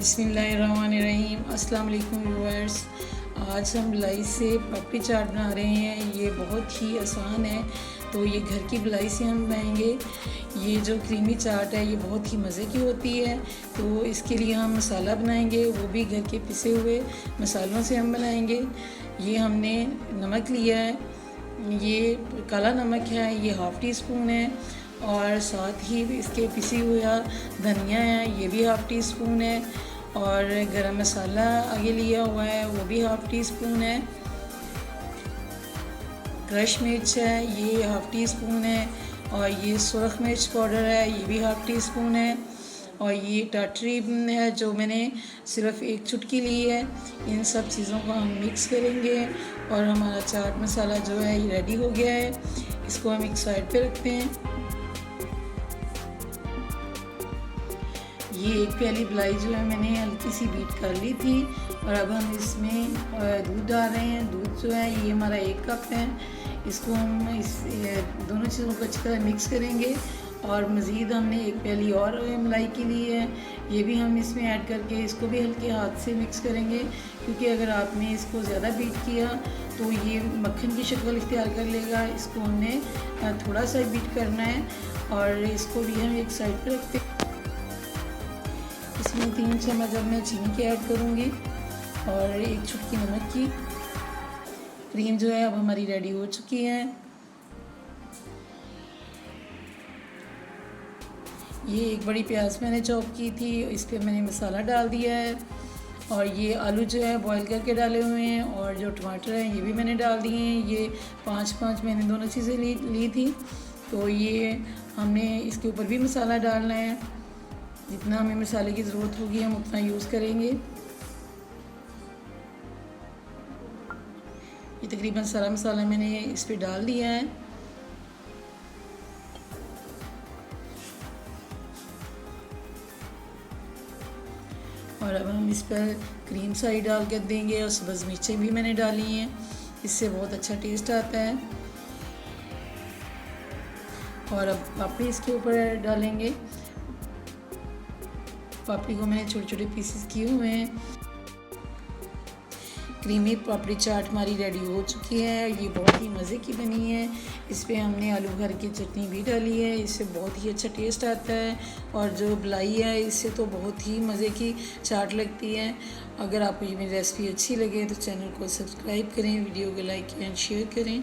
बिस्मिल्लाहिर्रहमानिर्रहीम। अस्सलाम वालेकुम व्यूअर्स। आज हम लाई से पापड़ी चाट बना रहे हैं। ये बहुत ही आसान है, तो ये घर की लाई से हम बनाएंगे। ये जो क्रीमी चाट है ये बहुत ही मज़े की होती है। तो इसके लिए हम मसाला बनाएंगे, वो भी घर के पिसे हुए मसालों से हम बनाएंगे। ये हमने नमक लिया है, ये काला नमक है, ये हाफ़ टी स्पून है, और साथ ही इसके पिसी हुआ धनिया है, ये भी हाफ़ टी स्पून है, और गरम मसाला आगे लिया हुआ है, वो भी हाफ़ टी स्पून है। क्रश मिर्च है, ये हाफ़ टी स्पून है, और ये सुरख मिर्च पाउडर है, ये भी हाफ़ टी स्पून है, और ये टाटरी है जो मैंने सिर्फ एक चुटकी ली है। इन सब चीज़ों को हम मिक्स करेंगे और हमारा चाट मसाला जो है ये रेडी हो गया है। इसको हम एक साइड पे रखते हैं। ये एक प्याली मलाई जो है मैंने हल्की सी बीट कर ली थी, और अब हम इसमें दूध डाल रहे हैं। दूध जो है ये हमारा 1 कप है। इसको हम इस दोनों चीज़ों को अच्छी तरह मिक्स करेंगे, और मज़ीद हमने एक प्याली और मलाई की ली है, ये भी हम इसमें ऐड करके इसको भी हल्के हाथ से मिक्स करेंगे, क्योंकि अगर आपने इसको ज़्यादा बीट किया तो ये मक्खन की शक्ल इख्तियार कर लेगा। इसको हमने थोड़ा सा बीट करना है, और इसको भी हम एक साइड पर रखते हैं। इसमें 3 चम्मच अब मैं चीनी की ऐड करूँगी, और 1 चुटकी नमक की। क्रीम जो है अब हमारी रेडी हो चुकी है। ये एक बड़ी प्याज मैंने चॉप की थी, इस पर मैंने मसाला डाल दिया है, और ये आलू जो है बॉईल करके डाले हुए हैं, और जो टमाटर हैं ये भी मैंने डाल दिए हैं। ये 5 मैंने दोनों चीज़ें ली थी। तो ये हमने इसके ऊपर भी मसाला डालना है। जितना हमें मसाले की ज़रूरत होगी हम उतना यूज़ करेंगे। ये तकरीबन सारा मसाला मैंने इस पर डाल दिया है। और अब हम इस पर क्रीम सारी डाल कर देंगे, और सब्ज़ मिर्चें भी मैंने डाली हैं, इससे बहुत अच्छा टेस्ट आता है। और अब पापड़ी इसके ऊपर डालेंगे। पापड़ी को मैंने छोटे छोटे पीसेस किए हुए हैं। क्रीमी पापड़ी चाट हमारी रेडी हो चुकी है। ये बहुत ही मज़े की बनी है। इस पर हमने आलू भर की चटनी भी डाली है, इससे बहुत ही अच्छा टेस्ट आता है। और जो मलाई है इससे तो बहुत ही मज़े की चाट लगती है। अगर आपको ये मेरी रेसिपी अच्छी लगे तो चैनल को सब्सक्राइब करें, वीडियो को लाइक एंड शेयर करें।